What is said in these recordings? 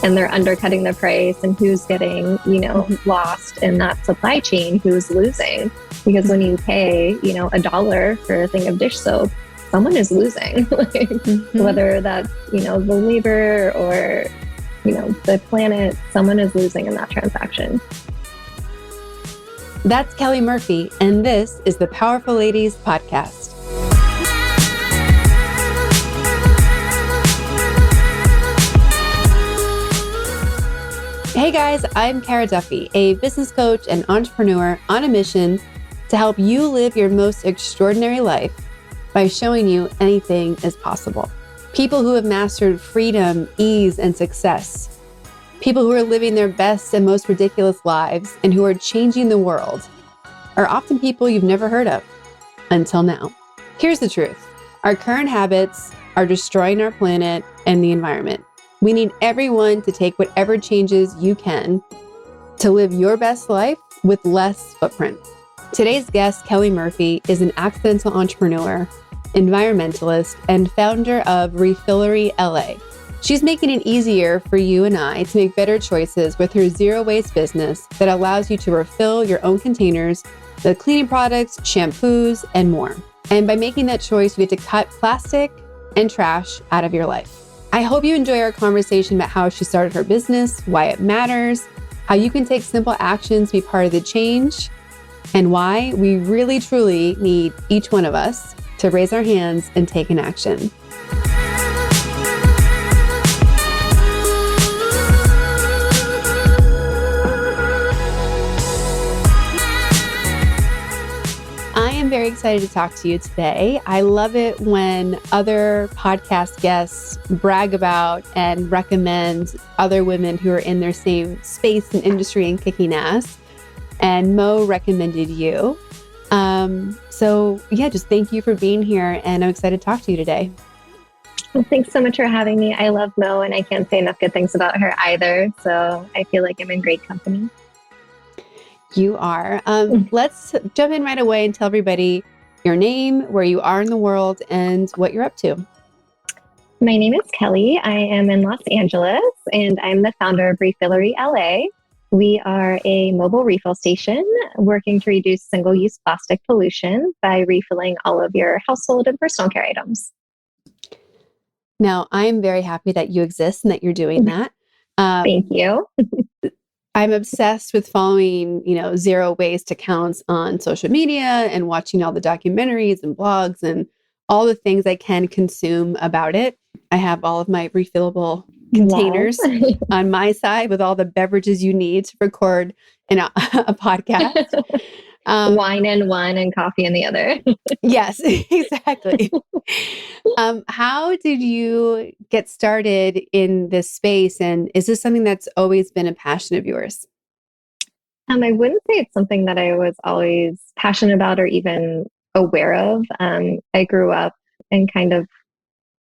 and they're undercutting the price, and who's getting, lost in that supply chain, who's losing. Because when you pay, $1 for a thing of dish soap, someone is losing. Whether that's, the labor or, the planet, someone is losing in that transaction. That's Kelly Murphy, and this is the Powerful Ladies Podcast. Hey guys, I'm Cara Duffy, a business coach and entrepreneur on a mission to help you live your most extraordinary life by showing you anything is possible. People who have mastered freedom, ease, and success. People who are living their best and most ridiculous lives and who are changing the world are often people you've never heard of until now. Here's the truth. Our current habits are destroying our planet and the environment. We need everyone to take whatever changes you can to live your best life with less footprint. Today's guest, Kelly Murphy, is an accidental entrepreneur, environmentalist, and founder of Refillery LA. She's making it easier for you and I to make better choices with her zero-waste business that allows you to refill your own containers with cleaning products, shampoos, and more. And by making that choice, you get to cut plastic and trash out of your life. I hope you enjoy our conversation about how she started her business, why it matters, how you can take simple actions to be part of the change, and why we really, truly need each one of us to raise our hands and take an action. I'm very excited to talk to you today. I love it when other podcast guests brag about and recommend other women who are in their same space and industry and kicking ass. And Mo recommended you. Just thank you for being here. And I'm excited to talk to you today. Well, thanks so much for having me. I love Mo, and I can't say enough good things about her either. So I feel like I'm in great company. You are. Let's jump in right away and tell everybody your name, where you are in the world, and what you're up to. My name is Kelly. I am in Los Angeles, and I'm the founder of Refillery LA. We are a mobile refill station working to reduce single-use plastic pollution by refilling all of your household and personal care items. Now, I am very happy that you exist and that you're doing that. Thank you. I'm obsessed with following, zero waste accounts on social media and watching all the documentaries and blogs and all the things I can consume about it. I have all of my refillable containers on my side with all the beverages you need to record a podcast. Wine in one and coffee in the other. Yes, exactly. How did you get started in this space? And is this something that's always been a passion of yours? I wouldn't say it's something that I was always passionate about or even aware of. I grew up in kind of,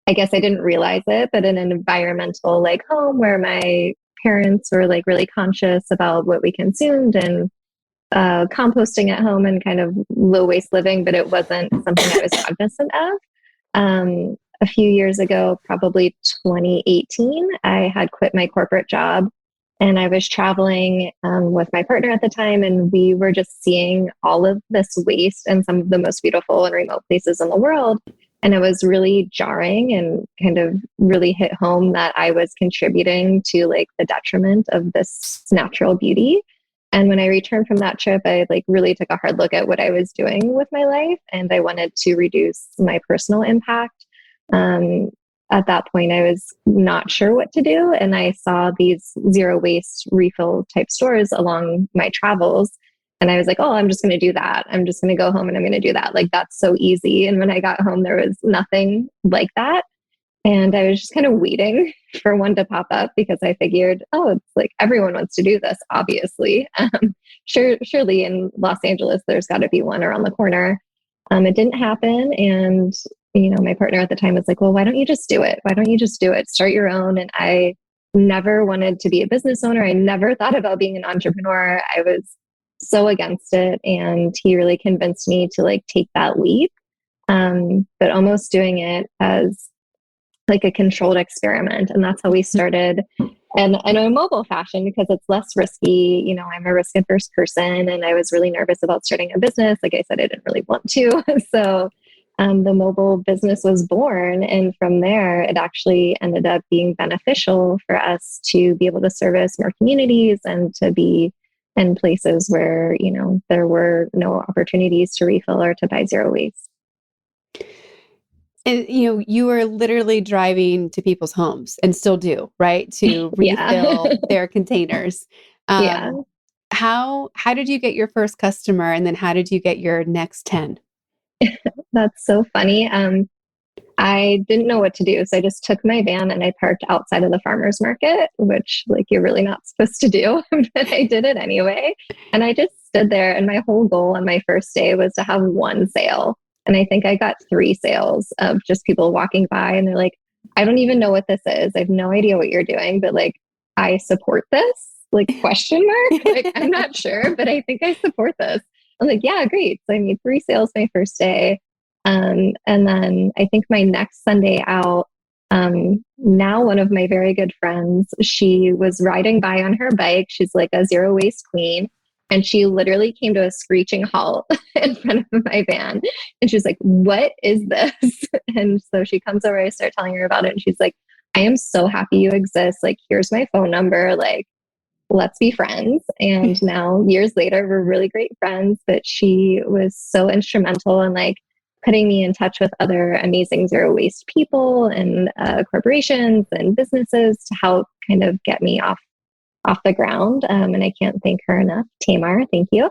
I guess I didn't realize it, but in an environmental home where my parents were really conscious about what we consumed and composting at home and kind of low waste living, but it wasn't something I was cognizant of. A few years ago, probably 2018, I had quit my corporate job and I was traveling with my partner at the time, and we were just seeing all of this waste in some of the most beautiful and remote places in the world. And it was really jarring and kind of really hit home that I was contributing to the detriment of this natural beauty. And when I returned from that trip, I really took a hard look at what I was doing with my life, and I wanted to reduce my personal impact. At that point, I was not sure what to do, and I saw these zero waste refill type stores along my travels. And I was like, oh, I'm just going to do that. I'm just going to go home and I'm going to do that. That's so easy. And when I got home, there was nothing like that. And I was just kind of waiting for one to pop up because I figured, oh, it's everyone wants to do this, obviously. Surely in Los Angeles, there's got to be one around the corner. It didn't happen. And, my partner at the time was like, well, why don't you just do it? Why don't you just do it? Start your own. And I never wanted to be a business owner. I never thought about being an entrepreneur. I was so against it. And he really convinced me to take that leap. But almost doing it as a controlled experiment. And that's how we started. and a mobile fashion because it's less risky. You know, I'm a risk adverse person and I was really nervous about starting a business. Like I said, I didn't really want to. So the mobile business was born. And from there, it actually ended up being beneficial for us to be able to service more communities and to be in places where, you know, there were no opportunities to refill or to buy zero waste. And you were literally driving to people's homes and still do, right? To Yeah. refill their containers. Yeah. Um, how did you get your first customer, and then how did you get your next 10? That's so funny. I didn't know what to do. So I just took my van and I parked outside of the farmer's market, which like you're really not supposed to do, but I did it anyway. And I just stood there and my whole goal on my first day was to have one sale. And I think I got three sales of just people walking by and they're like, I don't even know what this is. I have no idea what you're doing, but like, I support this, like question mark. Like, I'm not sure, but I think I support this. I'm like, yeah, great. So I made three sales my first day. And then I think my next Sunday out, now one of my very good friends, she was riding by on her bike. She's like a zero waste queen. And she literally came to a screeching halt in front of my van. And she's like, what is this? And so she comes over, I start telling her about it. And she's like, I am so happy you exist. Like, here's my phone number. Like, let's be friends. And now, years later, we're really great friends. But she was so instrumental in like putting me in touch with other amazing zero waste people and corporations and businesses to help kind of get me off the ground. And I can't thank her enough. Tamar, thank you.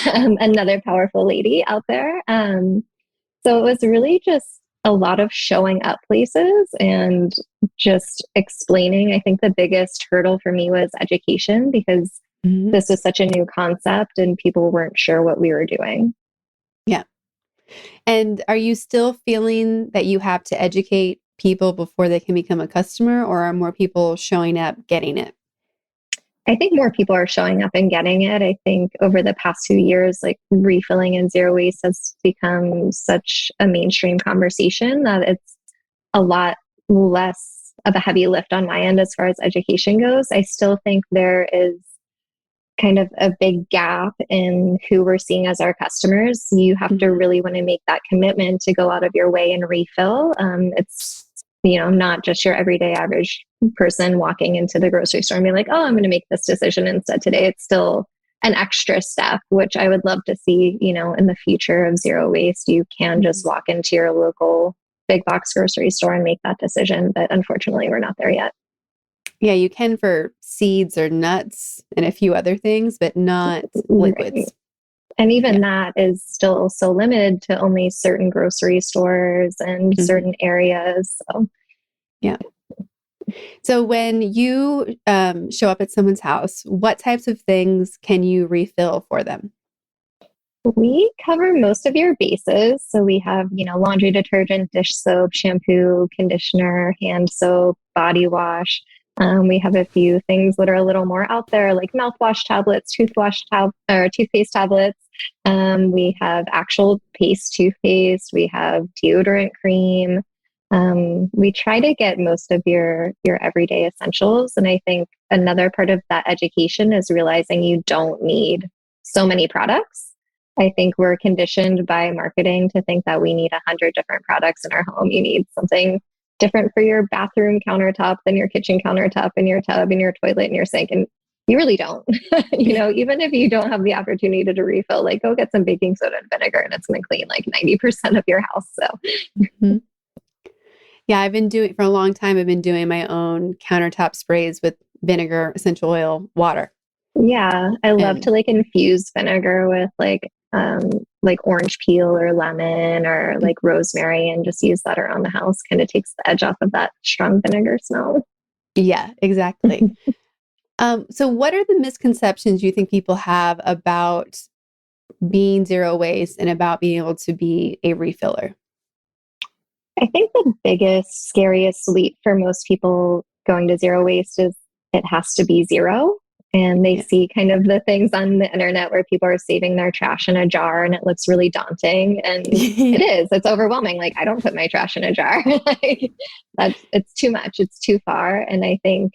Another powerful lady out there. So it was really just a lot of showing up places and just explaining. I think the biggest hurdle for me was education because this was such a new concept and people weren't sure what we were doing. Yeah. And are you still feeling that you have to educate people before they can become a customer, or are more people showing up getting it? I think more people are showing up and getting it. I think over the past few years, like refilling and zero waste has become such a mainstream conversation that it's a lot less of a heavy lift on my end as far as education goes. I still think there is kind of a big gap in who we're seeing as our customers. You have to really want to make that commitment to go out of your way and refill. It's not just your everyday average person walking into the grocery store and being like, oh, I'm going to make this decision instead today. It's still an extra step, which I would love to see, in the future of zero waste. You can just walk into your local big box grocery store and make that decision. But unfortunately, we're not there yet. Yeah, you can for seeds or nuts and a few other things, but not liquids. Right. And even that is still so limited to only certain grocery stores and certain areas. So, yeah. So when you show up at someone's house, what types of things can you refill for them? We cover most of your bases. So we have, laundry detergent, dish soap, shampoo, conditioner, hand soap, body wash. We have a few things that are a little more out there, like mouthwash tablets, toothpaste tablets. We have actual paste toothpaste. We have deodorant cream. We try to get most of your everyday essentials. And I think another part of that education is realizing you don't need so many products. I think we're conditioned by marketing to think that we need 100 different products in our home. You need something different for your bathroom countertop than your kitchen countertop and your tub and your toilet and your sink. And you really don't. Even if you don't have the opportunity to refill, like go get some baking soda and vinegar and it's going to clean like 90% of your house. So yeah, for a long time, I've been doing my own countertop sprays with vinegar, essential oil, water. Yeah, I love to like infuse vinegar with like orange peel or lemon or like rosemary and just use that around the house. Kind of takes the edge off of that strong vinegar smell. Yeah, exactly. So what are the misconceptions you think people have about being zero waste and about being able to be a refiller? I think the biggest, scariest leap for most people going to zero waste is it has to be zero. And they see kind of the things on the internet where people are saving their trash in a jar and it looks really daunting. And it's overwhelming. Like, I don't put my trash in a jar. It's too much. It's too far. And I think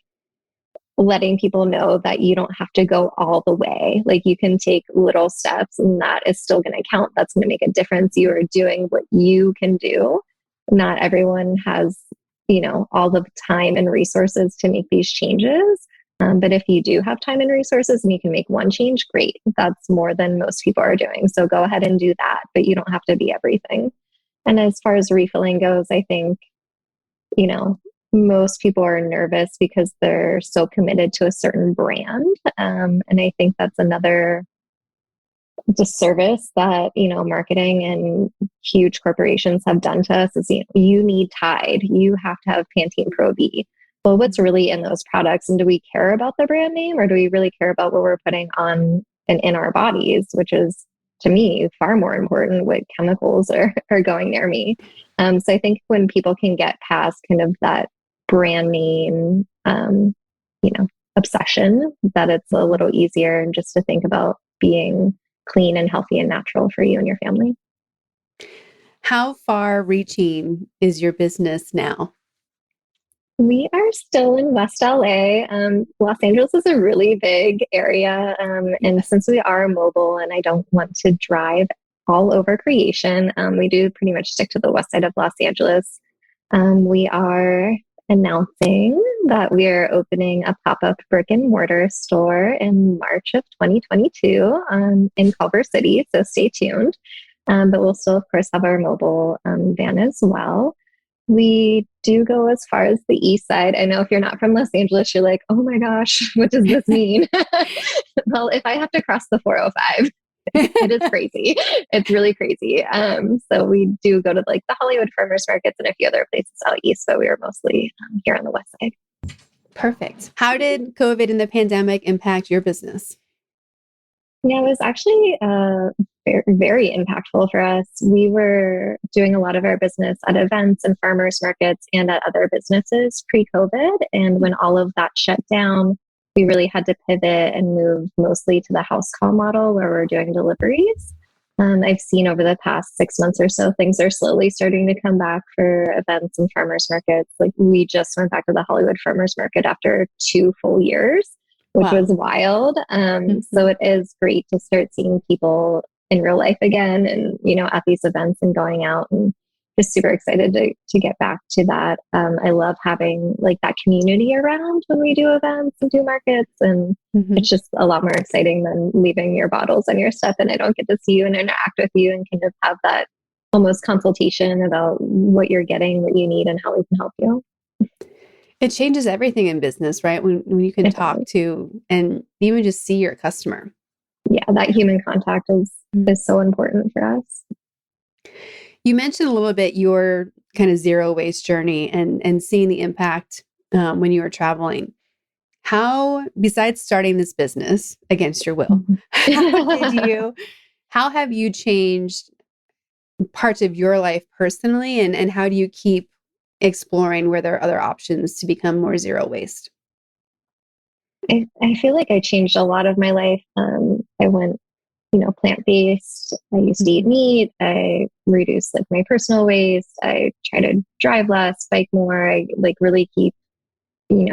letting people know that you don't have to go all the way. Like you can take little steps and that is still going to count. That's going to make a difference. You are doing what you can do. Not everyone has, all the time and resources to make these changes. But if you do have time and resources and you can make one change, great. That's more than most people are doing. So go ahead and do that, but you don't have to be everything. And as far as refilling goes, I think, you know, most people are nervous because they're so committed to a certain brand. And I think that's another disservice that, marketing and huge corporations have done to us is, you need Tide, you have to have Pantene Pro B. Well, what's really in those products? And do we care about the brand name, or do we really care about what we're putting on and in our bodies, which is, to me, far more important, what chemicals are going near me. So I think when people can get past kind of that brand name, obsession, that it's a little easier and just to think about being clean and healthy and natural for you and your family. How far reaching is your business now? We are still in West LA. Los Angeles is a really big area. And since we are mobile and I don't want to drive all over creation, we do pretty much stick to the west side of Los Angeles. We are announcing that we are opening a pop-up brick-and-mortar store in March of 2022 in Culver City. So stay tuned. But we'll still, of course, have our mobile van as well. We do go as far as the east side. I know if you're not from Los Angeles, you're like, oh my gosh, what does this mean? Well, if I have to cross the 405, it is crazy. It's really crazy. So we do go to like the Hollywood farmers markets and a few other places out east, but we are mostly here on the west side. Perfect. How did COVID and the pandemic impact your business? Yeah, it was actually very, very impactful for us. We were doing a lot of our business at events and farmers markets and at other businesses pre-COVID. And when all of that shut down, we really had to pivot and move mostly to the house call model where we're doing deliveries. I've seen over the past 6 months or so, things are slowly starting to come back for events and farmers markets. Like we just went back to the Hollywood farmers market after 2 full years, which was wild. So it is great to start seeing people in real life again and, at these events and going out, and just super excited to get back to that. I love having like that community around when we do events and do markets, and it's just a lot more exciting than leaving your bottles and your stuff and I don't get to see you and interact with you and kind of have that almost consultation about what you're getting, what you need, and how we can help you. It changes everything in business, right? When you can talk to and even just see your customer. Yeah, that human contact is so important for us. You mentioned a little bit your kind of zero waste journey and seeing the impact when you were traveling. How, besides starting this business against your will, how have you changed parts of your life personally, and how do you keep exploring where there are other options to become more zero waste? I feel like I changed a lot of my life. I went, plant-based. I used to eat meat. I reduced like my personal waste. I try to drive less, bike more. I like really keep,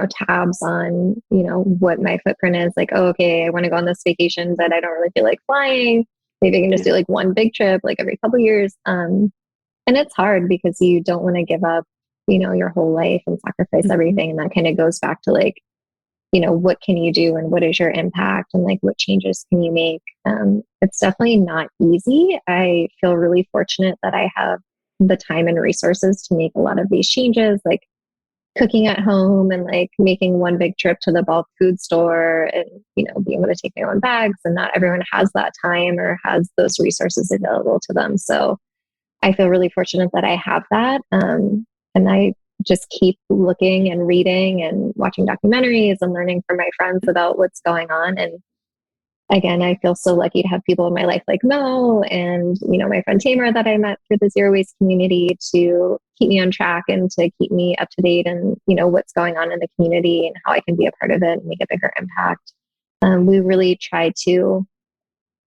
tabs on, what my footprint is. Like, oh, okay, I want to go on this vacation, but I don't really feel like flying. Maybe I can just do like one big trip, like every couple of years. And it's hard because you don't want to give up, your whole life and sacrifice everything. And that kind of goes back to like, what can you do and what is your impact and like what changes can you make? It's definitely not easy. I feel really fortunate that I have the time and resources to make a lot of these changes, like cooking at home and like making one big trip to the bulk food store and, being able to take my own bags. And not everyone has that time or has those resources available to them. So I feel really fortunate that I have that. And I just keep looking and reading and watching documentaries and learning from my friends about what's going on. And again, I feel so lucky to have people in my life like Mo and, my friend Tamara that I met through the zero waste community to keep me on track and to keep me up to date and, what's going on in the community and how I can be a part of it and make a bigger impact. We really try to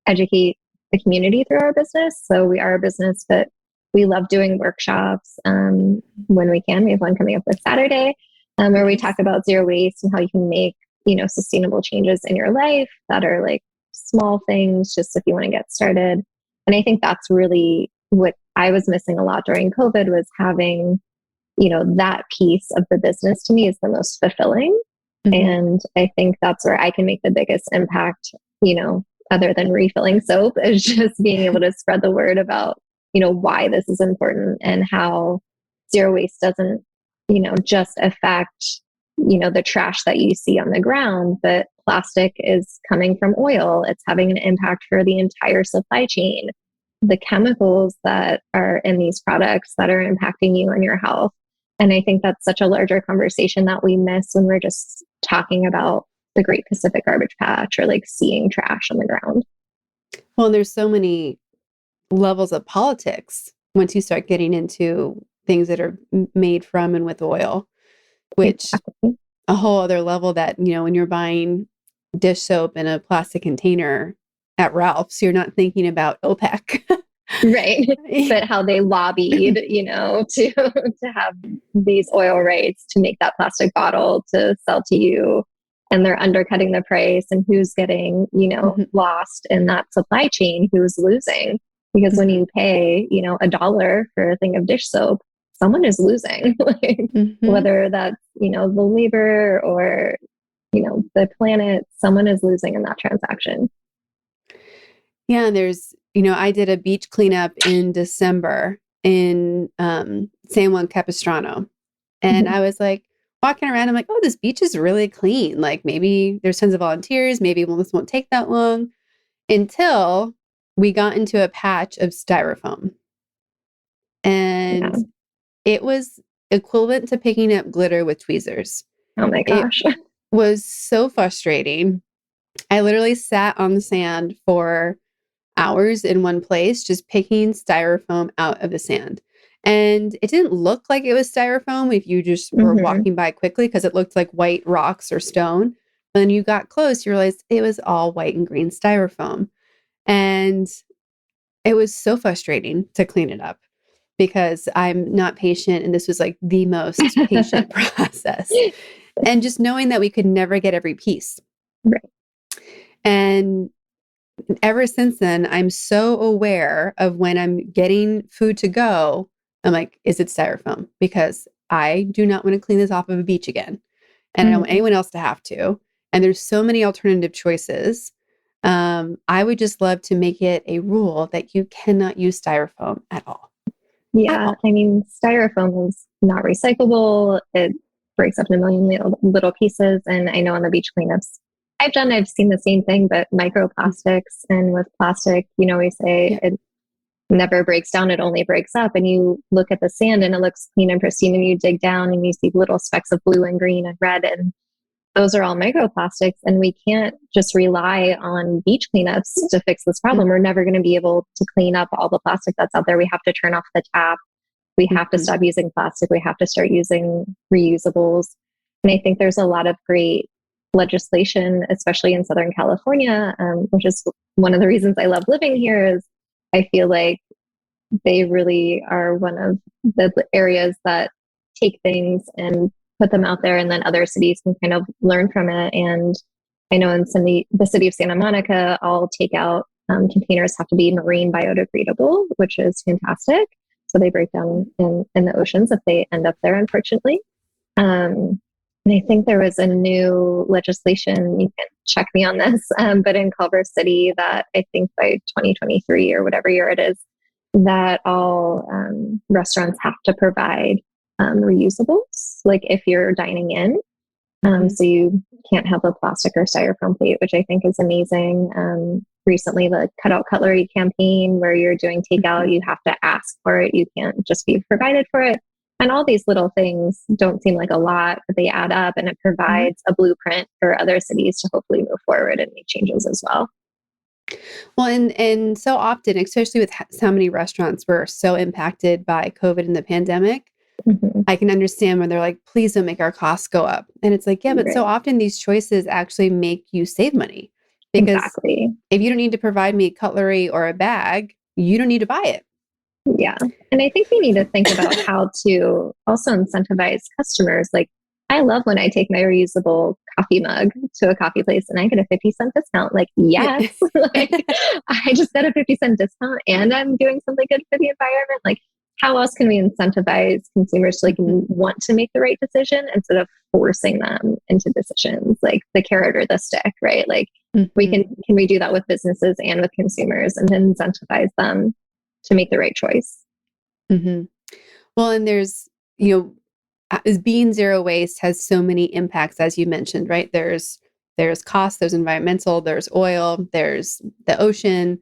educate the community through our business. So we are a business, but we love doing workshops when we can. We have one coming up this Saturday where we talk about zero waste and how you can make sustainable changes in your life that are like small things, just if you want to get started. And I think that's really what I was missing a lot during COVID, was having, that piece of the business to me is the most fulfilling. Mm-hmm. And I think that's where I can make the biggest impact, other than refilling soap, is just being able to spread the word about, why this is important and how zero waste doesn't, just affect, the trash that you see on the ground, but plastic is coming from oil. It's having an impact for the entire supply chain. The chemicals that are in these products that are impacting you and your health. And I think that's such a larger conversation that we miss when we're just talking about the Great Pacific Garbage Patch or like seeing trash on the ground. Well, there's so many levels of politics once you start getting into things that are made from and with oil, which Exactly. a whole other level that, when you're buying dish soap in a plastic container at Ralph's, you're not thinking about OPEC. Right. But how they lobbied, to have these oil rights to make that plastic bottle to sell to you. And they're undercutting the price, and who's getting, Mm-hmm. lost in that supply chain, who's losing. Because when you pay, $1 for a thing of dish soap, someone is losing. Like, Mm-hmm. whether that's, the labor or, the planet, someone is losing in that transaction. Yeah, and there's, I did a beach cleanup in December in San Juan Capistrano. And I was like walking around, I'm like, oh, this beach is really clean. Like maybe there's tons of volunteers, maybe this won't take that long, until we got into a patch of styrofoam. And Yeah. it was equivalent to picking up glitter with tweezers. Oh my It gosh. was so frustrating. I literally sat on the sand for hours in one place, just picking styrofoam out of the sand. And it didn't look like it was styrofoam if you just were walking by quickly, because it looked like white rocks or stone. But then you got close, you realized it was all white and green styrofoam. And it was so frustrating to clean it up because I'm not patient. And this was like the most patient process. And just knowing that we could never get every piece. Right. And ever since then, I'm so aware of when I'm getting food to go, I'm like, is it styrofoam? Because I do not want to clean this off of a beach again. And I don't want anyone else to have to. And there's so many alternative choices. I would just love to make it a rule that you cannot use styrofoam at all. Yeah. I mean, styrofoam is not recyclable. It breaks up in a million little pieces. And I know on the beach cleanups I've seen the same thing, but microplastics, and with plastic, we say it never breaks down, it only breaks up. And you look at the sand and it looks clean and pristine, and you dig down and you see little specks of blue and green and red, and those are all microplastics. And we can't just rely on beach cleanups to fix this problem. We're never going to be able to clean up all the plastic that's out there. We have to turn off the tap. We have to stop using plastic. We have to start using reusables. And I think there's a lot of great legislation, especially in Southern California, which is one of the reasons I love living here. Is I feel like they really are one of the areas that take things and put them out there, and then other cities can kind of learn from it. And I know in the city of Santa Monica, all takeout containers have to be marine biodegradable, which is fantastic. So they break down in the oceans if they end up there, unfortunately. And I think there was a new legislation, you can check me on this, but in Culver City, that I think by 2023 or whatever year it is, that all restaurants have to provide reusables, like if you're dining in. So you can't have a plastic or styrofoam plate, which I think is amazing. Recently, the Cutout Cutlery campaign, where you're doing takeout, you have to ask for it. You can't just be provided for it. And all these little things don't seem like a lot, but they add up, and it provides a blueprint for other cities to hopefully move forward and make changes as well. Well, and so often, especially with so many restaurants were so impacted by COVID and the pandemic, I can understand when they're like, please don't make our costs go up. And it's like, yeah, but so often these choices actually make you save money. Because if you don't need to provide me cutlery or a bag, you don't need to buy it. Yeah. And I think we need to think about how to also incentivize customers. Like, I love when I take my reusable coffee mug to a coffee place and I get a 50-cent discount. Like, yes, like I just got a 50-cent discount and I'm doing something good for the environment. Like, how else can we incentivize consumers to like want to make the right decision instead of forcing them into decisions, like the carrot or the stick, right? Like can we do that with businesses and with consumers and incentivize them to make the right choice? Well, and there's, being zero waste has so many impacts, as you mentioned, right? There's cost, there's environmental, there's oil, there's the ocean,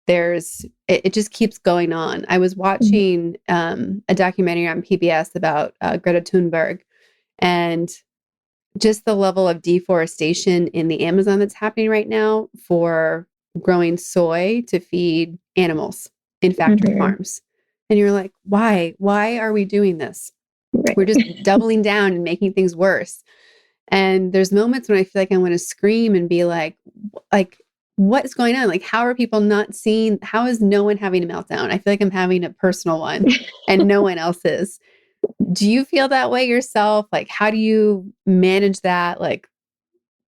it just keeps going on. I was watching a documentary on PBS about Greta Thunberg and just the level of deforestation in the Amazon that's happening right now for growing soy to feed animals in factory farms. And you're like, why? Why are we doing this? Right. We're just doubling down and making things worse. And there's moments when I feel like I want to scream and be like, what's going on? Like, how are people not seeing? How is no one having a meltdown? I feel like I'm having a personal one and no one else is. Do you feel that way yourself? Like, how do you manage that? Like,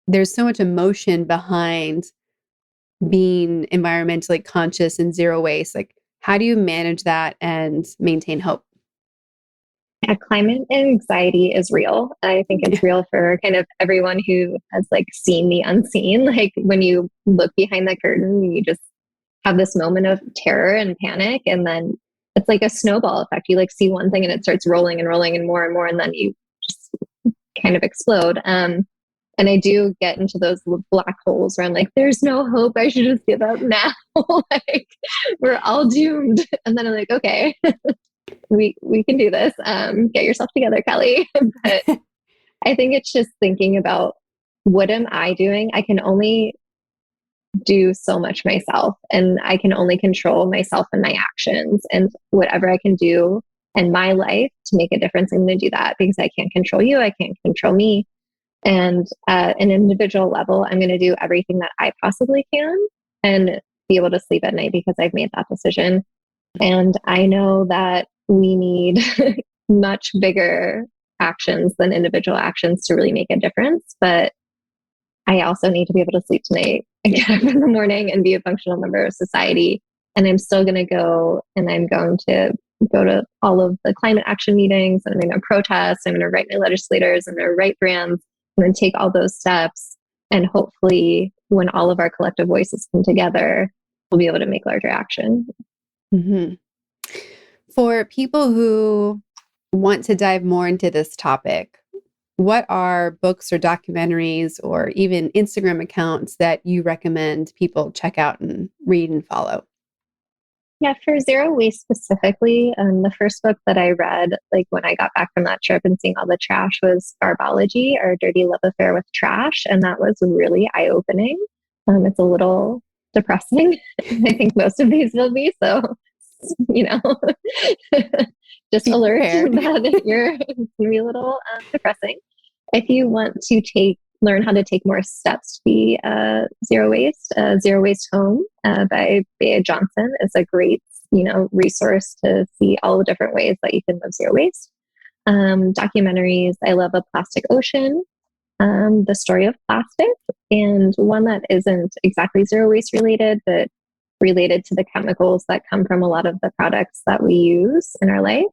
there's so much emotion behind being environmentally conscious and zero waste. Like, how do you manage that and maintain hope? Yeah, climate anxiety is real. I think it's real for kind of everyone who has like seen the unseen. Like when you look behind the curtain, you just have this moment of terror and panic. And then it's like a snowball effect. You like see one thing and it starts rolling and rolling and more. And then you just kind of explode. And I do get into those black holes where I'm like, there's no hope. I should just give up now. Like we're all doomed. And then I'm like, okay, we can do this. Get yourself together, Kelly. But I think it's just thinking about what am I doing? I can only do so much myself and I can only control myself and my actions, and whatever I can do in my life to make a difference, I'm going to do that because I can't control you. I can't control me. And at an individual level, I'm going to do everything that I possibly can and be able to sleep at night because I've made that decision. And I know that we need much bigger actions than individual actions to really make a difference. But I also need to be able to sleep tonight and get up in the morning and be a functional member of society. And I'm still going to go, and I'm going to go to all of the climate action meetings, and I'm going to protest. I'm going to write my legislators. I'm going to write brands. I'm going to take all those steps. And hopefully when all of our collective voices come together, we'll be able to make larger action. For people who want to dive more into this topic, what are books or documentaries or even Instagram accounts that you recommend people check out and read and follow? Yeah, for zero waste specifically, the first book that I read, like when I got back from that trip and seeing all the trash, was Garbology, Our Dirty Love Affair with Trash. And that was really eye-opening. It's a little depressing. I think most of these will be. So, just alert that it's going to be a little depressing. If you want to learn how to take more steps to be zero waste home by Bea Johnson is a great resource to see all the different ways that you can live zero waste. Documentaries, I love A Plastic Ocean, The Story of Plastic, and one that isn't exactly zero waste related, but related to the chemicals that come from a lot of the products that we use in our life,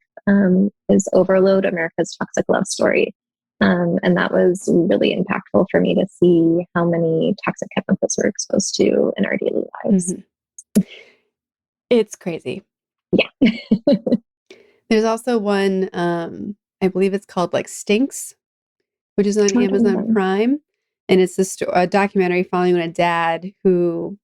is Overload, America's Toxic Love Story. And that was really impactful for me to see how many toxic chemicals we're exposed to in our daily lives. It's crazy. Yeah. There's also one, I believe it's called like Stinks, which is on Amazon Prime. And it's a documentary following a dad who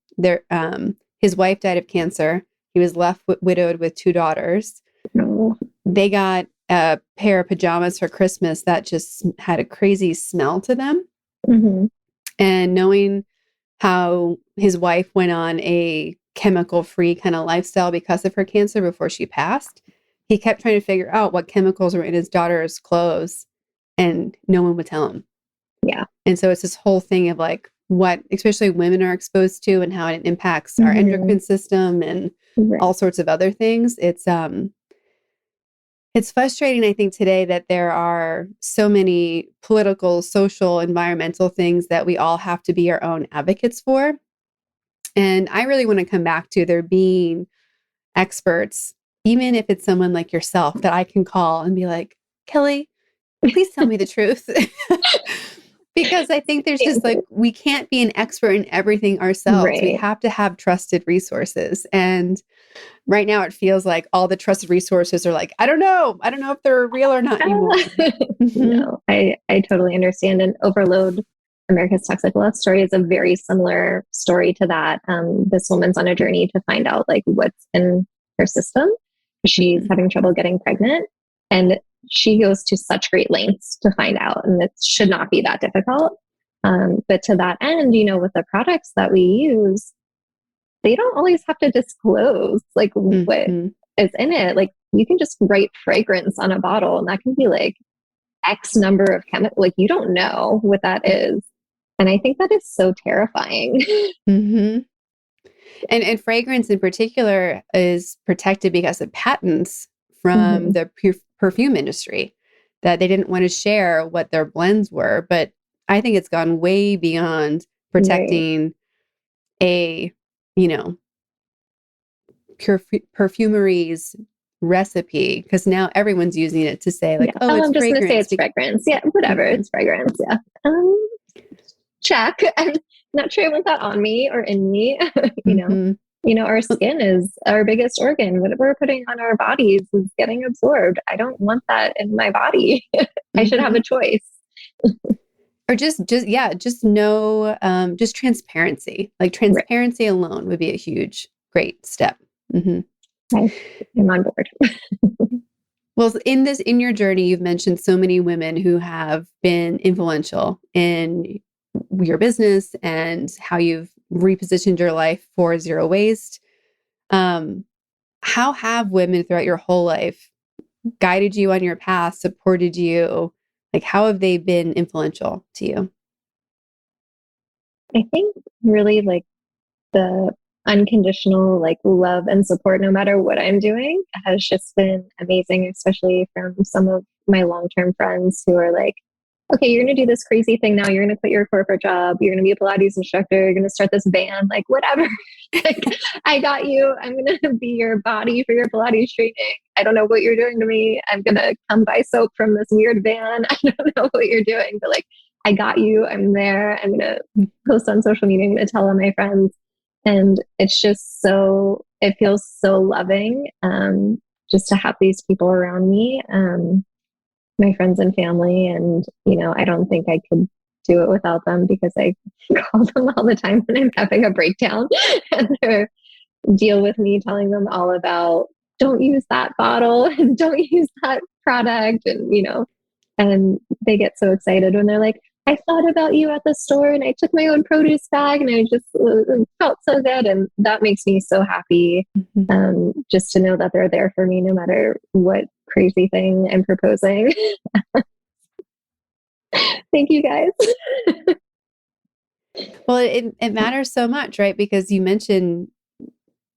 his wife died of cancer. He was left widowed with 2 daughters. No. They got a pair of pajamas for Christmas that just had a crazy smell to them. And knowing how his wife went on a chemical-free kind of lifestyle because of her cancer before she passed, he kept trying to figure out what chemicals were in his daughter's clothes, and no one would tell him. Yeah. And so it's this whole thing of like what especially women are exposed to and how it impacts our endocrine system and all sorts of other things. It's frustrating, I think, today that there are so many political, social, environmental things that we all have to be our own advocates for. And I really want to come back to there being experts, even if it's someone like yourself that I can call and be like, Kelly, please tell me the truth. Because I think there's just like, we can't be an expert in everything ourselves. We Right. have to have trusted resources. And right now it feels like all the trusted resources are like, I don't know. I don't know if they're real or not anymore. Mm-hmm. No, I totally understand. And Overload, America's Toxic Love Story is a very similar story to that. This woman's on a journey to find out like what's in her system. She's having trouble getting pregnant, and she goes to such great lengths to find out, and it should not be that difficult. But to that end, with the products that we use, they don't always have to disclose like what is in it. Like you can just write fragrance on a bottle, and that can be like X number of chemicals. Like you don't know what that is. And I think that is so terrifying. Mm-hmm. And fragrance in particular is protected because of patents from the perfume industry that they didn't want to share what their blends were. But I think it's gone way beyond protecting a, perfumery's recipe, because now everyone's using it to say like, oh, it's I'm just going to say fragrance. it's fragrance. Yeah, whatever. It's fragrance. Yeah. Check. I'm not sure I want that on me or in me. Our skin is our biggest organ. What we're putting on our bodies is getting absorbed. I don't want that in my body. I should have a choice. Or just know, just transparency. Like transparency alone would be a huge, great step. I'm on board. Well, in your journey, you've mentioned so many women who have been influential in your business and how you've repositioned your life for zero waste. How have women throughout your whole life guided you on your path, supported you? Like, how have they been influential to you? I think really like the unconditional like love and support no matter what I'm doing has just been amazing, especially from some of my long-term friends who are like, okay, you're going to do this crazy thing now. You're going to quit your corporate job. You're going to be a Pilates instructor. You're going to start this band, like whatever. Like, I got you. I'm going to be your body for your Pilates training. I don't know what you're doing to me. I'm going to come buy soap from this weird van. I don't know what you're doing, but like, I got you. I'm there. I'm going to post on social media. I'm going to tell all my friends. And it's just it feels so loving just to have these people around me, my friends and family. And, I don't think I could do it without them because I call them all the time when I'm having a breakdown and they deal with me telling them all about don't use that bottle and don't use that product. And they get so excited when they're like, I thought about you at the store and I took my own produce bag and I just felt so good. And that makes me so happy just to know that they're there for me no matter what crazy thing I'm proposing. Thank you guys. Well, it matters so much, right? Because you mentioned,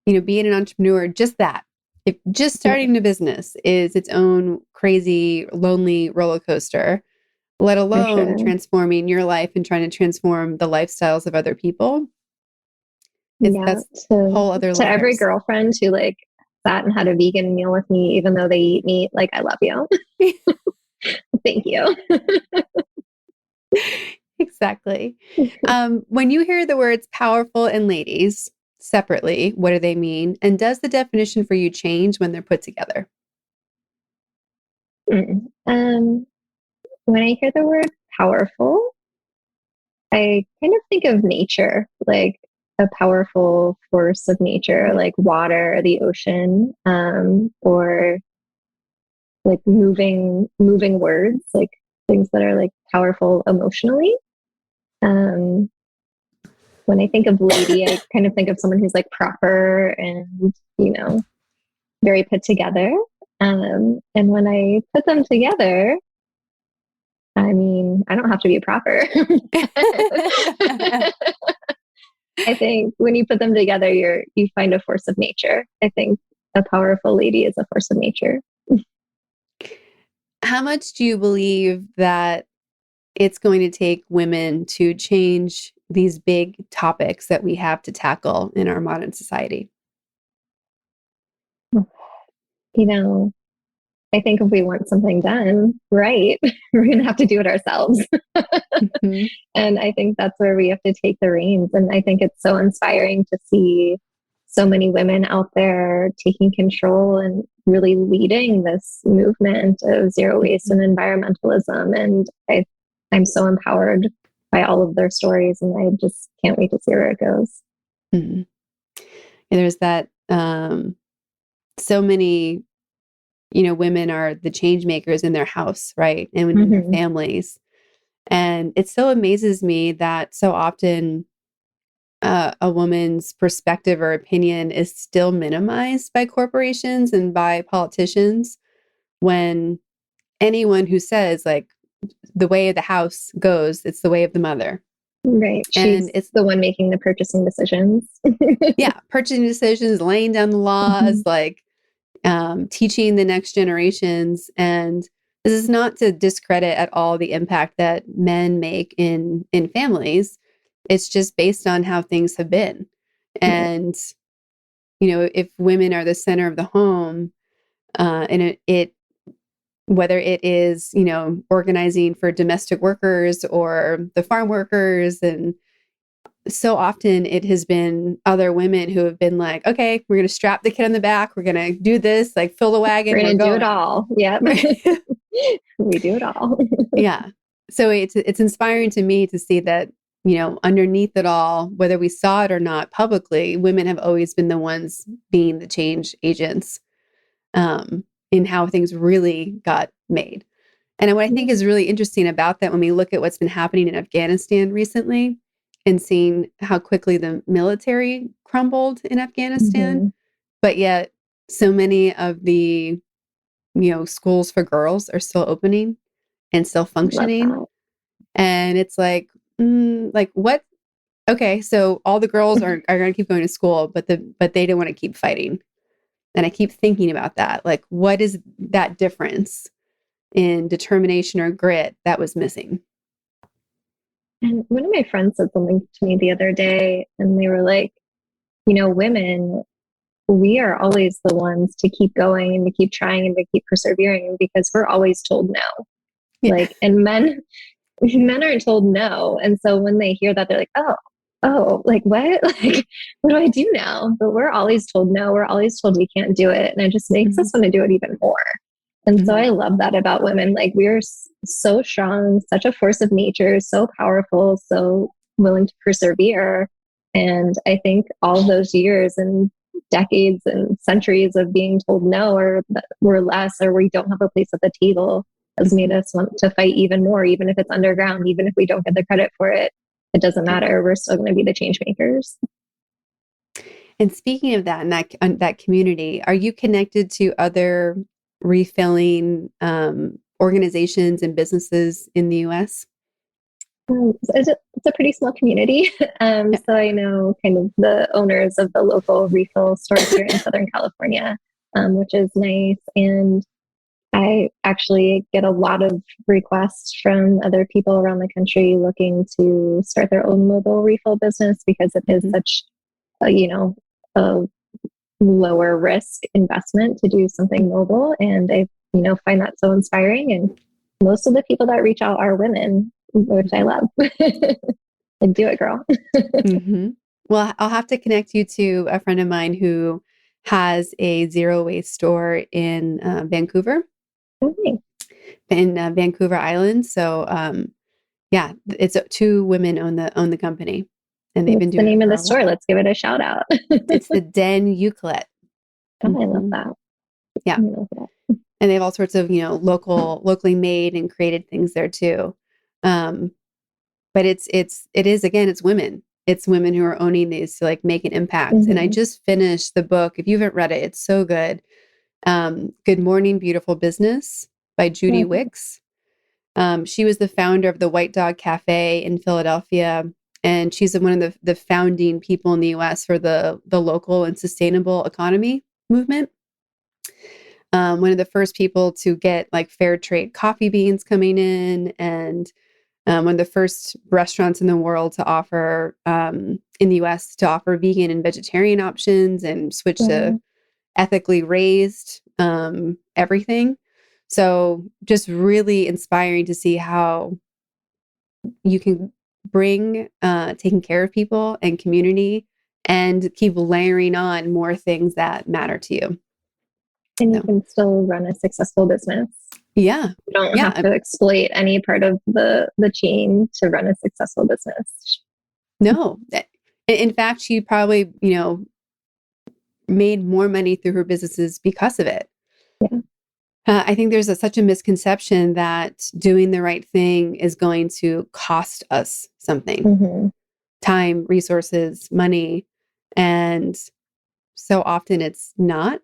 being an entrepreneur, just that. If just starting a business is its own crazy, lonely roller coaster, let alone transforming your life and trying to transform the lifestyles of other people. That's whole other layers. To every girlfriend who like sat and had a vegan meal with me, even though they eat meat, like I love you. Thank you. Exactly. When you hear the words powerful and ladies separately, what do they mean? And does the definition for you change when they're put together? When I hear the word powerful, I kind of think of nature, like a powerful force of nature, like water, the ocean, or like moving words, like things that are like powerful emotionally. When I think of lady, I kind of think of someone who's like proper and, very put together. And when I put them together, I mean, I don't have to be proper. I think when you put them together, you find a force of nature. I think a powerful lady is a force of nature. how much do you believe that it's going to take women to change these big topics that we have to tackle in our modern society? You know, I think if we want something done right, we're going to have to do it ourselves. Mhm. And I think that's where we have to take the reins. And I think it's so inspiring to see so many women out there taking control and really leading this movement of zero waste and environmentalism. And I'm so empowered by all of their stories, and I just can't wait to see where it goes. Mhm. And there's that, so many, women are the change makers in their house, right? And in their Mm-hmm. families. And it so amazes me that so often a woman's perspective or opinion is still minimized by corporations and by politicians when anyone who says, like, the way of the house goes, it's the way of the mother. Right. And She's it's, the one making the purchasing decisions. yeah, purchasing decisions, laying down the laws, Mhm. like teaching the next generations. And this is not to discredit at all the impact that men make in families. It's just based on how things have been. Right. And if women are the center of the home, and it whether it is organizing for domestic workers or the farm workers, and so often it has been other women who have been like, okay, we're going to strap the kid on the back. We're going to do this, like fill the We're wagon. We're going to do it going. all. Yep. Right. We do it all. Yeah. So it's inspiring to me to see that, underneath it all, whether we saw it or not publicly, women have always been the ones being the change agents, in how things really got made. And what I think is really interesting about that, when we look at what's been happening in Afghanistan recently and seeing how quickly the military crumbled in Afghanistan, Mm-hmm. but yet so many of the, schools for girls are still opening and still Love functioning. that. And it's like what? Okay, so all the girls are going to keep going to school, but they don't want to keep fighting. And I keep thinking about that. Like, what is that difference in determination or grit that was missing? And one of my friends said something to me the other day, and they were like, women, we are always the ones to keep going and to keep trying and to keep persevering because we're always told no. Yeah. Like, and men aren't told no. And so when they hear that, they're like, oh, like what? Like, what do I do now? But we're always told no. We're always told we can't do it. And it just makes Mhm. us want to do it even more. And so Mhm. I love that about women. Like, we're so strong, such a force of nature, so powerful, so willing to persevere. And I think all those years and decades and centuries of being told no, or that we're less, or we don't have a place at the table, has made Mhm. us want to fight even more, even if it's underground, even if we don't get the credit for it. It doesn't Yeah. matter. We're still going to be the change makers. And speaking of that, and that community, are you connected to other refilling organizations and businesses in the U.S.? So it's a pretty small community. Yeah. So I know kind of the owners of the local refill stores here in Southern California, which is nice. And I actually get a lot of requests from other people around the country looking to start their own mobile refill business because it is Mhm. such a lower risk investment to do something mobile. And I, find that so inspiring. And most of the people that reach out are women, which I Mhm. love. Like, do it, girl. Mhm. Well, I'll have to connect you to a friend of mine who has a zero waste store in Vancouver, Okay. in Vancouver Island. So, yeah, it's two women own the company, and they've been What's the doing it name of for the a store? while. Let's give it a shout out. It's the Den Euclid. Oh, I love Mhm. that. Yeah, I love that. and they have all sorts of locally made and created things there too. Um, but it is again, it's women. It's women who are owning these to like make an impact. And I Mm-hmm. just finished the book. If you haven't read it, it's so good. Good Morning, Beautiful Business by Judy Okay. Wicks. She was the founder of the White Dog Cafe in Philadelphia, and she's one of the founding people in the U.S. for the local and sustainable economy movement. one of the first people to get like fair trade coffee beans coming in, and one of the first restaurants in the world to offer, in the US, to offer vegan and vegetarian options and switch to Wow. ethically raised everything. So just really inspiring to see how you can bring taking care of people and community and keep layering on more things that matter to you. And you So, can still run a successful business. yeah. You don't have Yeah. to exploit any part of the chain to run a successful business. No. In fact, she probably, made more money through her businesses because of it. Yeah. I think there's such a misconception that doing the right thing is going to cost us something, Mm-hmm. time, resources, money. And so often it's not.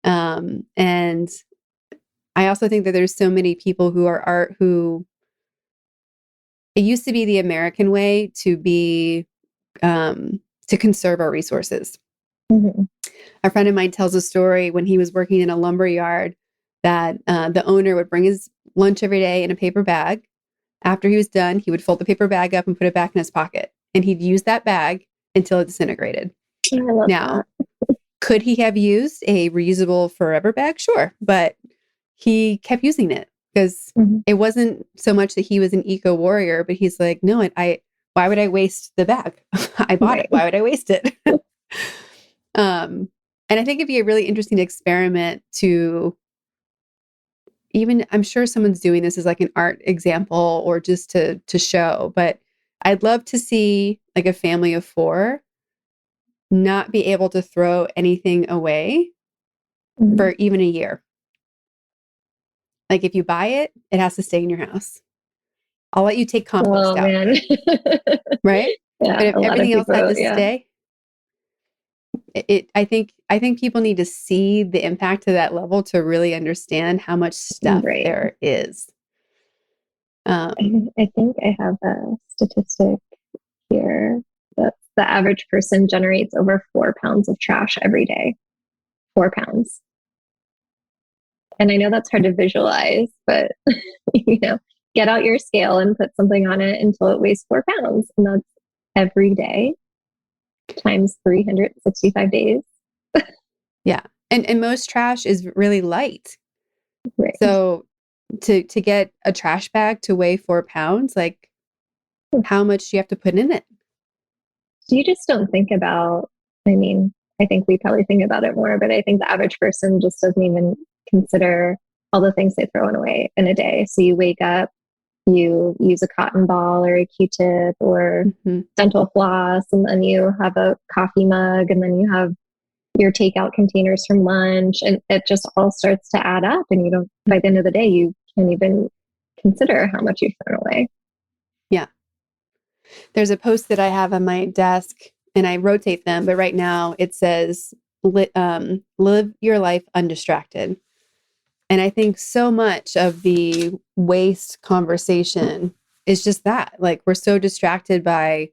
And I also think that there's so many people who are art who it used to be the American way to be, to conserve our resources. Mm-hmm. A friend of mine tells a story when he was working in a lumber yard that the owner would bring his lunch every day in a paper bag. After he was done, he would fold the paper bag up and put it back in his pocket. And he'd use that bag until it disintegrated. I love Now, that. could he have used a reusable forever bag? Sure. But he kept using it because Mm-hmm. it wasn't so much that he was an eco warrior, but he's like, no, why would I waste the bag? I bought it. Right. Why would I waste it? And I think it'd be a really interesting experiment to even, I'm sure someone's doing this as like an art example or just to show, but I'd love to see like a family of 4 not be able to throw anything away Mm-hmm. for even a year. Like if you buy it, it has to stay in your house. I'll let you take compost Oh out, man. right? But Yeah, if a lot of everything else had people, to yeah, stay, I think people need to see the impact to that level to really understand how much stuff right. there is. I think I have a statistic here that the average person generates over 4 pounds of trash every day. 4 pounds. And I know that's hard to visualize, but get out your scale and put something on it until it weighs 4 pounds. And that's every day times 365 days. Yeah. And most trash is really light. Right. So to get a trash bag to weigh 4 pounds, like how much do you have to put in it? So you just don't think about, I mean, I think we probably think about it more, but I think the average person just doesn't even consider all the things they throw away in a day. So you wake up, you use a cotton ball or a Q-tip or Mm-hmm. dental floss, and then you have a coffee mug, and then you have your takeout containers from lunch, and it just all starts to add up. And you don't, by the end of the day, you can't even consider how much you've thrown away. Yeah. There's a post that I have on my desk and I rotate them, but right now it says, live your life undistracted. And I think so much of the waste conversation is just that. Like we're so distracted by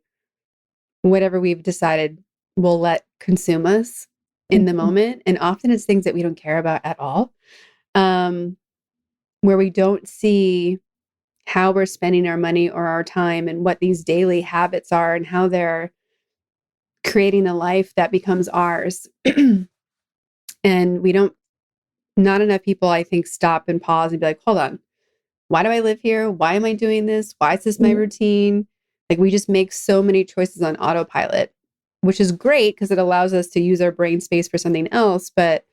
whatever we've decided will let consume us in the Mhm. moment. And often it's things that we don't care about at all. Um, where we don't see how we're spending our money or our time and what these daily habits are and how they're creating a life that becomes ours. And we don't, not enough people, I think, stop and pause and be like, hold on, why do I live here? Why am I doing this? Why is this my routine? Like we just make so many choices on autopilot, which is great because it allows us to use our brain space for something else. But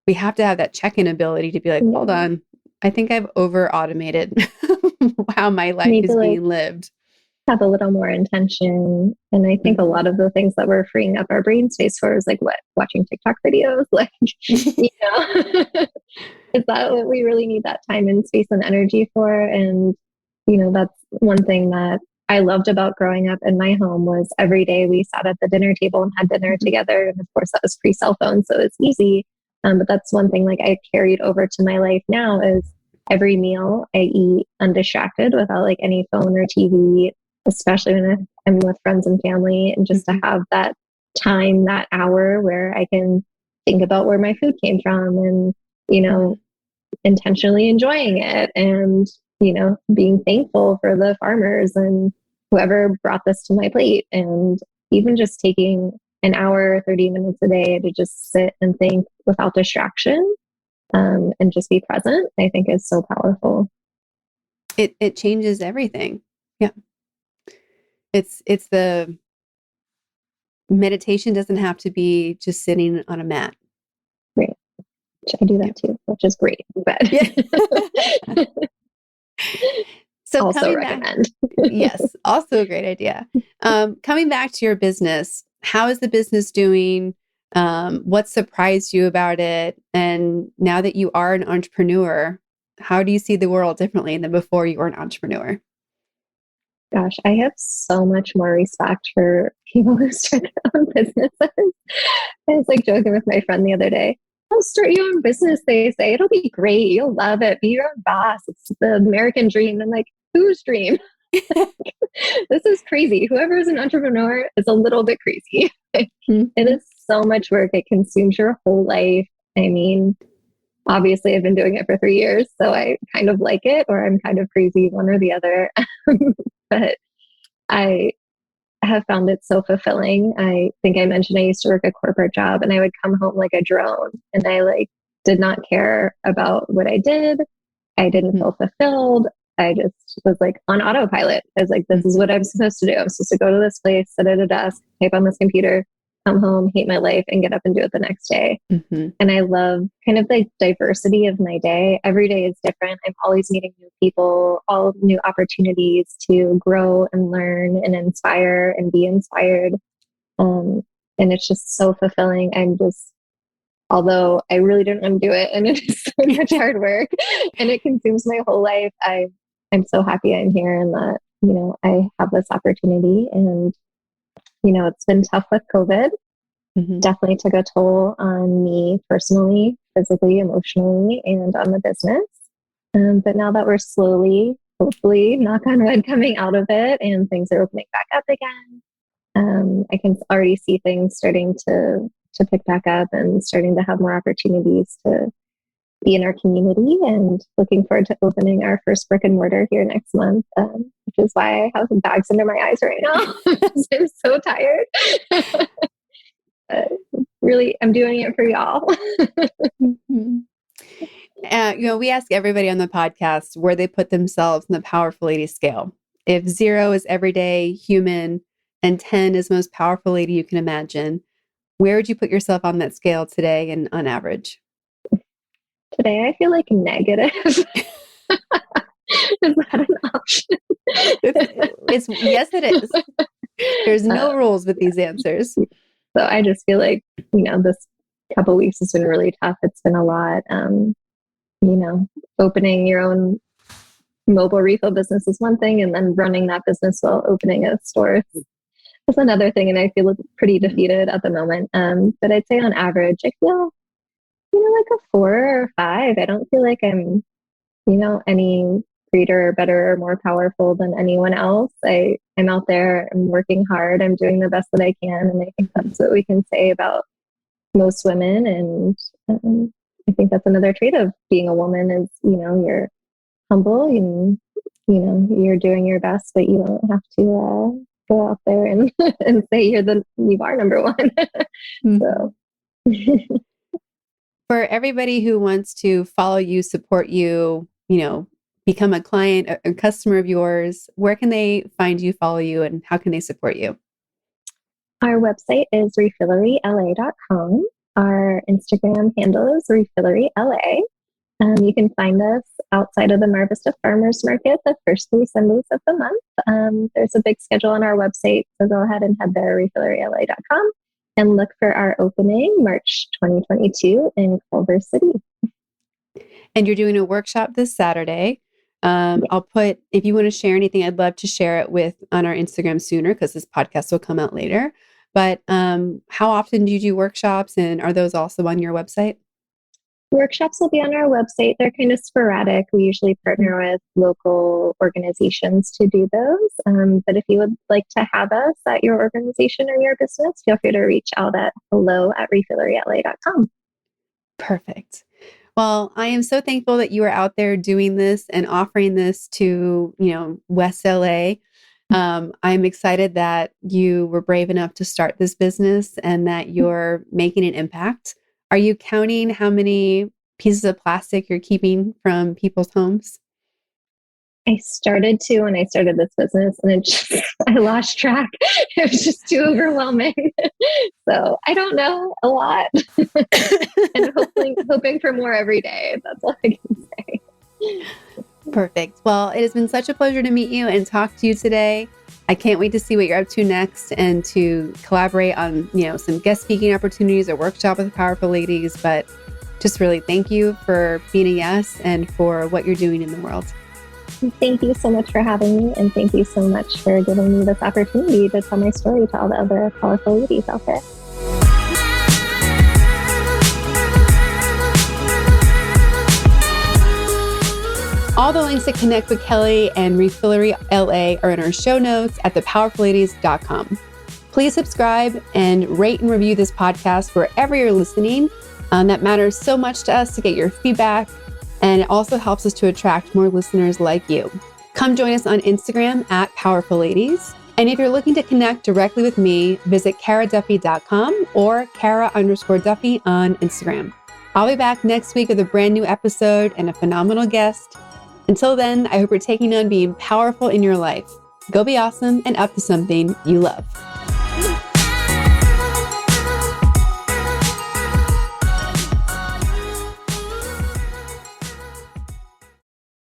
we have to have that check-in ability to be like, hold Yeah. on, I think I've over automated how my life Need to is like being lived. have a little more intention. And I think a Mhm. lot of the things that we're freeing up our brain space for is like what, watching TikTok videos, like, you know, is that what we really need that time and space and energy for? And, that's one thing that I loved about growing up in my home was every day we sat at the dinner table and had dinner Mhm. together. And of course that was pre-cell phone, so it's easy. But that's one thing like I carried over to my life now is every meal I eat undistracted without like any phone or TV, especially when I'm with friends and family, and just to Mhm. have that time, that hour where I can think about where my food came from and you know, intentionally enjoying it and, being thankful for the farmers and whoever brought this to my plate. And even just taking an hour, 30 minutes a day to just sit and think without distraction, and just be present, I think is so powerful. It changes everything. Yeah. It's the meditation doesn't have to be just sitting on a mat. Right. I do that too, which is great. But Yeah. So also coming back, recommend. yes, also a great idea. Coming back to your business, how is the business doing? What surprised you about it? And now that you are an entrepreneur, how do you see the world differently than before you were an entrepreneur? Gosh, I have so much more respect for people who start their own businesses. I was like joking with my friend the other day. Oh, start your own business, they say. It'll be great. You'll love it. Be your own boss. It's the American dream. I'm like, whose dream? This is crazy. Whoever is an entrepreneur is a little bit crazy. It is so much work. It consumes your whole life. I mean, obviously, I've been doing it for 3 years, so I kind of like it, or I'm kind of crazy, one or the other. But I have found it so fulfilling. I think I mentioned I used to work a corporate job and I would come home like a drone and I like did not care about what I did. I didn't feel fulfilled. I just was like on autopilot. I was like, this is what I'm supposed to do. I'm supposed to go to this place, sit at a desk, type on this computer, come home, hate my life, and get up and do it the next day. And I love kind of the diversity of my day. Every day is different. I'm always meeting new people, all new opportunities to grow and learn and inspire and be inspired. And it's just so fulfilling. Although I really don't want to do it and it is so much hard work and it consumes my whole life, I'm so happy I'm here and that, I have this opportunity. And, it's been tough with COVID. Definitely took a toll on me personally, physically, emotionally, and on the business. But now that we're slowly, hopefully, knock on wood, coming out of it and things are opening back up again, I can already see things starting to pick back up and starting to have more opportunities to be in our community, and looking forward to opening our first brick and mortar here next month, which is why I have bags under my eyes right now. I'm so tired. Really, I'm doing it for y'all. We ask everybody on the podcast where they put themselves in the powerful lady scale. If 0 is everyday human and 10 is most powerful lady you can imagine, where would you put yourself on that scale today and on average? Today, I feel like negative. Is that an option? Yes, it is. There's no rules with these answers. So I just feel like, this couple of weeks has been really tough. It's been a lot. Opening your own mobile refill business is one thing, and then running that business while opening a store is another thing. And I feel pretty defeated at the moment. But I'd say on average, I feel, like a 4 or 5. I don't feel like I'm, any greater or better or more powerful than anyone else. I'm out there, I'm working hard, I'm doing the best that I can. And I think that's what we can say about most women. And I think that's another trait of being a woman is, you're humble and, you're doing your best, but you don't have to go out there and, and say you are number one. So. For everybody who wants to follow you, support you, become a client, a customer of yours, where can they find you, follow you, and how can they support you? Our website is refilleryla.com. Our Instagram handle is refilleryla. You can find us outside of the Mar Vista Farmers Market the first 3 Sundays of the month. There's a big schedule on our website, so go ahead and head there, refilleryla.com, and look for our opening March 2022 in Culver City. And you're doing a workshop this Saturday. I'll put, if you want to share anything, I'd love to share it on our Instagram sooner because this podcast will come out later. But how often do you do workshops, and are those also on your website? Workshops will be on our website. They're kind of sporadic. We usually partner with local organizations to do those. But if you would like to have us at your organization or your business, feel free to reach out at hello@refilleryla.com. Perfect. Well, I am so thankful that you are out there doing this and offering this to, West LA. I'm excited that you were brave enough to start this business and that you're making an impact. Are you counting how many pieces of plastic you're keeping from people's homes? I started to when I started this business, and I lost track. It was just too overwhelming. So I don't know, a lot, and hoping for more every day. That's all I can say. Perfect. Well, it has been such a pleasure to meet you and talk to you today. I can't wait to see what you're up to next and to collaborate on, some guest speaking opportunities or workshop with powerful ladies. But just really thank you for being a yes and for what you're doing in the world. Thank you so much for having me, and thank you so much for giving me this opportunity to tell my story to all the other powerful ladies out there. All the links to connect with Kelly and Refillery LA are in our show notes at thepowerfulladies.com. Please subscribe and rate and review this podcast wherever you're listening. That matters so much to us to get your feedback, and it also helps us to attract more listeners like you. Come join us on Instagram at Powerful Ladies. And if you're looking to connect directly with me, visit karaduffy.com or Kara_Duffy on Instagram. I'll be back next week with a brand new episode and a phenomenal guest. Until then, I hope you're taking on being powerful in your life. Go be awesome and up to something you love.